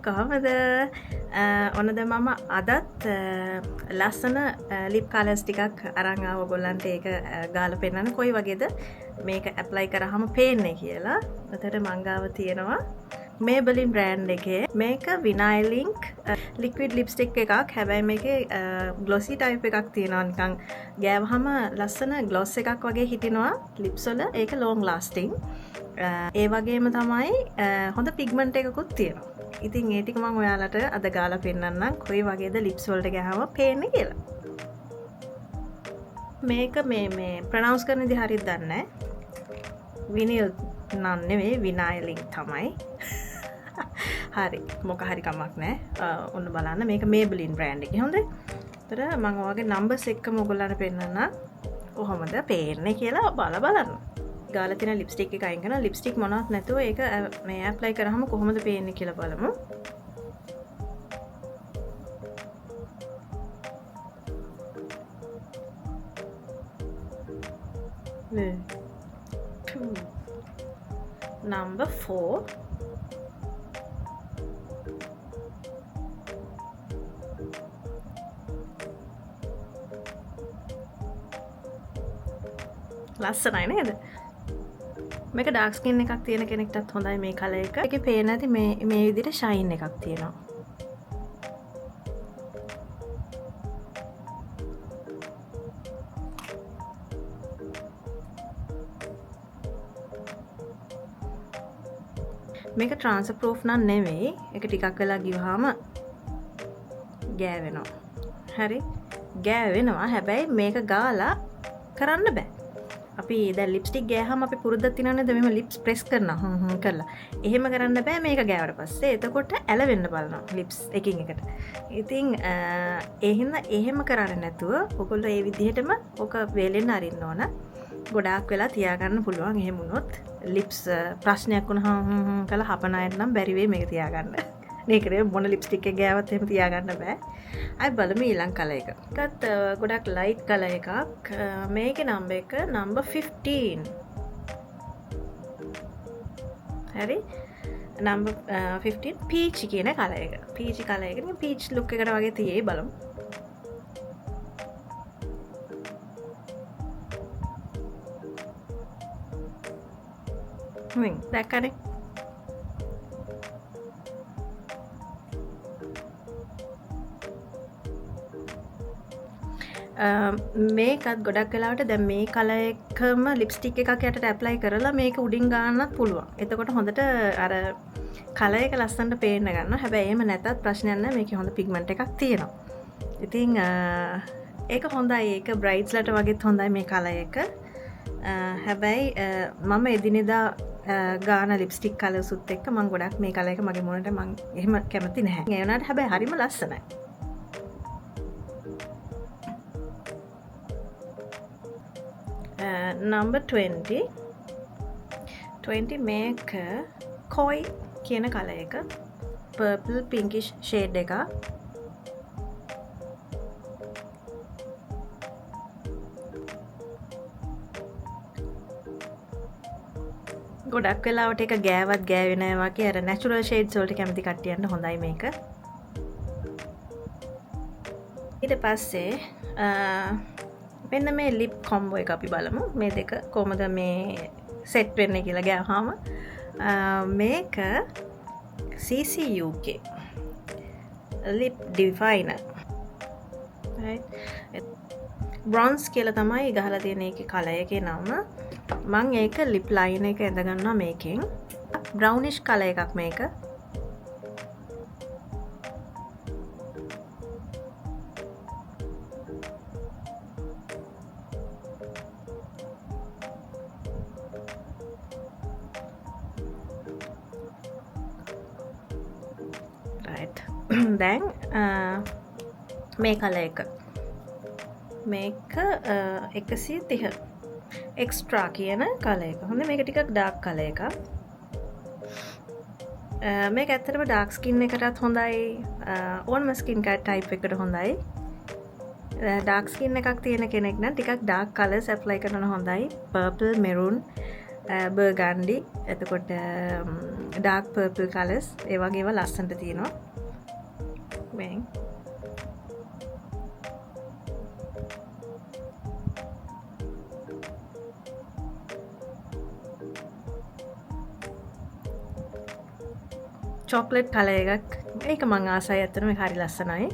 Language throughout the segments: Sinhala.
කොහමද ඔන්නද මම අදත් ලස්සන ලිප් කලර්ස් ටිකක් අරන් ආව ඔයගොල්ලන්ට ඒක ගාලා පෙන්නන්න කොයි වගේද මේක ඇප්ලයි කරාම පේන්නේ කියලා. එතකොට මං ගාව තියෙනවා Maybelline brand එකේ මේක vinyl ink liquid lipstick එකක්. හැබැයි මේකේ glossy type එකක් තියෙනවා. නිකන් ගෑවහම ලස්සන gloss එකක් වගේ හිටිනවා lips වල. ඒක long lasting. ඒ වගේම තමයි හොඳ pigment එකකුත් තියෙනවා. ඉතින් ඒ ටික මම ඔයාලට අද ගාලා පෙන්නන්නම් කොයි වගේද lips වලට ගහම පේන්නේ කියලා. මේක මේ pronounce කරන විදිහ හරියට දන්නේ නැහැ. vinyl නන් නෙවෙයි vinyl ink තමයි. හරි මොක හරි කමක් නැහැ. ඔන්න බලන්න මේක Maybelline brand එකේ හොඳයි. ඒතර මම ඔයගේ numbers එක්කම ඔයගොල්ලන්ට පෙන්නන්න කොහොමද පේන්නේ කියලා බලන්න. ගාලා තියෙන ලිප්ස්ටික් එක අයින් කරන ලිප්ස්ටික් මොනවත් නැතුව ඒක මේ ඇප්ලයි කරාම කොහොමද පේන්නේ කියලා බලමු. Number 4 ලස්සනයි නේද? මේක ඩාර්ක් ස්කින් එකක් තියෙන කෙනෙක්ටත් හොඳයි මේ කලර් එක. ඒකේ පේන ඇති මේ විදිහට ෂයින් එකක් තියෙනවා. මේක ට්‍රාන්ස්ෆර් ප්‍රූෆ් නම් නෙවෙයි. ඒක ටිකක් වෙලා ගියවහම ගෑවෙනවා. හරි? ගෑවෙනවා. හැබැයි මේක ගාලා කරන්න බෑ. අපි දැන් ලිප්ස්ටික් ගෑහම අපි පුරුද්දක් තියෙනවනේ මෙහෙම ලිප්ස් ප්‍රෙස් කරනවා කරලා. එහෙම කරන්න බෑ මේක ගෑවට පස්සේ. එතකොට ඇලවෙන්න බලනවා ලිප්ස් එකින් එකට. ඉතින් ඒ හින්දා එහෙම කරන්නේ නැතුව ඔයගොල්ලෝ මේ විදිහටම ඔක වේලෙන්න අරින්න ඕන. ගොඩාක් වෙලා තියාගන්න පුළුවන්. එහෙම වුණොත් ලිප්ස් ප්‍රශ්නයක් වුණාම කළා හපන අයට නම් බැරි වෙයි මේක තියාගන්න. මේකේ මොන ලිප්ස්ටික් එක ගෑවත් එහෙම තියාගන්න බෑ. අය බලමු ඊළඟ කලර් එක. ඒකත් ගොඩක් ලයිට් කලර් එකක්. මේකේ නම්බර් එක නම්බර් 15. හරි? නම්බර් 15 පීච් කියන කලර් එක. පීච් කලර් එක. නිකන් පීච් ලුක් එකකට වගේ තියෙයි බලමු. දැක්කනේ? මේකත් ගොඩක් වෙලාවට දැන් මේ කලර් එකම ලිප්ස්ටික් එකක් යටට ඇප්ලයි කරලා මේක උඩින් ගන්නත් පුළුවන්. එතකොට හොඳට අර කලර් එක ලස්සනට පේන්න ගන්නවා. හැබැයි එහෙම නැතත් ප්‍රශ්නයක් නැහැ. මේකේ හොඳ පිග්මන්ට් එකක් තියෙනවා. ඉතින් ඒක හොඳයි. ඒක බ්‍රයිට්ස්ලට වගේත් හොඳයි මේ කලර් එක. හැබැයි මම එදිනෙදා ගාන ලිප්ස්ටික් කලර්ස්ුත් එක්ක මම ගොඩක් මේ කලර් එක මගේ මොනට මම එහෙම කැමති නැහැ. ඒ වුණාට හැබැයි හරිම ලස්සනයි. Number 20 මේක koi කියන කලර් එක purple pinkish shade එක. ගොඩක් වෙලාවට එක ගෑවත් ගෑවෙන්නේ නැහැ වගේ අර natural shades වලට කැමති කට්ටියන්ට හොඳයි මේක. ඊට පස්සේ මෙන්න මේ ලිප් කොම්බෝ එක අපි බලමු. මේ දෙක කොහමද මේ සෙට් වෙන්නේ කියලා ගෑවහම මේක CC UK lip definer. right bronze කියලා තමයි ගහලා තියෙන එකේ කලර් එකේ නම. මම ඒක lip line එක ඇඳ ගන්නවා මේකෙන්. brownish කලර් එකක් මේක. දැන් මේ කලර් එක මේක 130 එක්ස්ට්‍රා කියන කලර් එක. හොඳ මේක ටිකක් ඩාර්ක් කලර් එකක්. මේක ඇත්තටම ඩාර්ක් ස්කින් එකටත් හොඳයි. ඕනම ස්කින් ටයිප් එකට හොඳයි. ඩාර්ක් ස්කින් එකක් තියෙන කෙනෙක් නම් ටිකක් ඩාර්ක් කලර්ස් ඇප්ලයි කරන හොඳයි. පර්පල්, මෙරූන් බර්ගන්ඩි එතකොට ඩාර්ක් පර්පල් කලර්ස් ඒ වගේ ඒවා ලස්සනට තියෙනවා මේ චොක්ලට් කලර් එකක් ඒක මං ආසයි ඇත්තටම ඒක හරි ලස්සනයි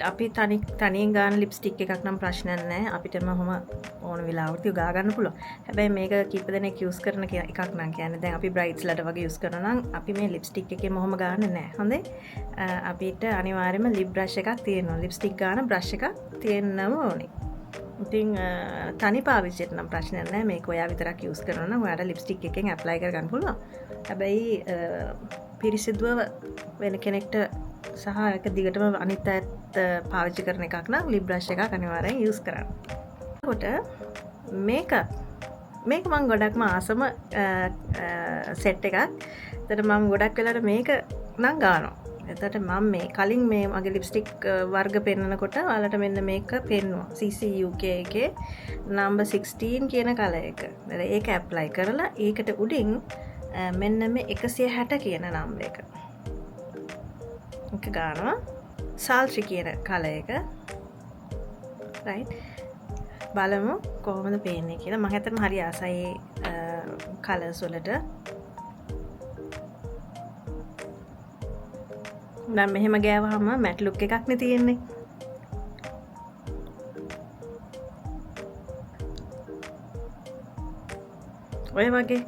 අපි තනියෙන් ගාන ලිප්ස්ටික් එකක් නම් ප්‍රශ්නයක් නැහැ අපිටම ඔහොම ඕන වෙලාවට ගා ගන්න පුළුවන්. හැබැයි මේක කීප දෙනෙක් යූස් කරන එකක් නම් කියන්නේ දැන් අපි බ්‍රයිඩ්ස්ලට වගේ යූස් කරනවා නම් අපි මේ ලිප්ස්ටික් එකේ මොහොම ගාන්නේ නැහැ. හොඳේ. අපිට අනිවාර්යයෙන්ම ලිප් බ්‍රෂ් එකක් තියෙනවා. ලිප්ස්ටික් ගාන බ්‍රෂ් එකක් තියෙන්නම ඕනේ. ඉතින් තනි පාවිච්චියට නම් ප්‍රශ්නයක් නැහැ. මේක ඔයා විතරක් යූස් කරනවා නම් ඔයාට ලිප්ස්ටික් එකෙන් ඇප්ලයි කරගන්න පුළුවන්. හැබැයි පිරිසිදුව වෙන කෙනෙක්ට සහ එක දිගටම අනිත් අයත් පාවිච්චි කරන එකක් නම් ලිප් බ්‍රෂ් එකක් අනිවාර්යෙන් යූස් කරන්න. එතකොට මේක මම ගොඩක්ම ආසම සෙට් එකක්. එතකොට මම ගොඩක් වෙලාවට මේක නම් ගන්නවා. එතකොට මම මේ කලින් මේ මගේ ලිප්ස්ටික් වර්ග පෙන්නනකොට ඔයාලට මෙන්න මේක පෙන්නුවා. CC UK එකේ number 16 කියන කලර් එක. ඒක ඇප්ලයි කරලා ඒකට උඩින් මෙන්න මේ 160 කියන නම්බර් එක. එක ගන්නවා සල්ට්‍රි කියන කලර් එක රයිට් බලමු කොහොමද පේන්නේ කියලා මම හිතන්නේ හරි ආසයි කලර්ස් වලට දැන් මෙහෙම ගෑවහම මැට් ලුක් එකක් නේ තියෙන්නේ ඔය වගේ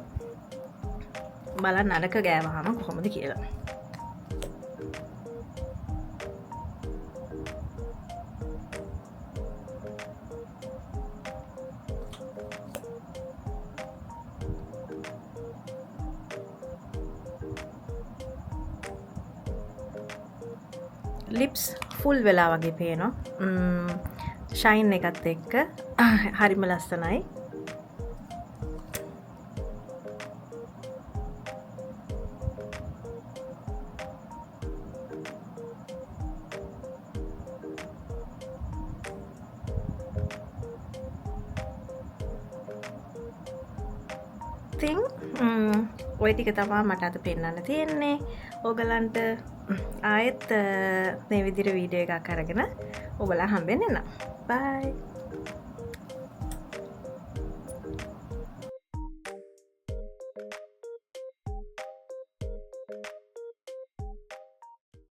බලන්න අරක ගෑවහම කොහොමද කියලා ලිප්ස් ෆුල් වෙලා වගේ පේනවා ෂයින් එකත් එක්ක හරිම ලස්සනයි ඉතින් ඔය ටික තමයි මට අද පෙන්වන්න තියෙන්නේ ඕගලන්ට ආයෙත් මේ විදිහට වීඩියෝ එකක් අරගෙන ඔයගොල්ලෝ හම්බෙන්න එන්න. බයි.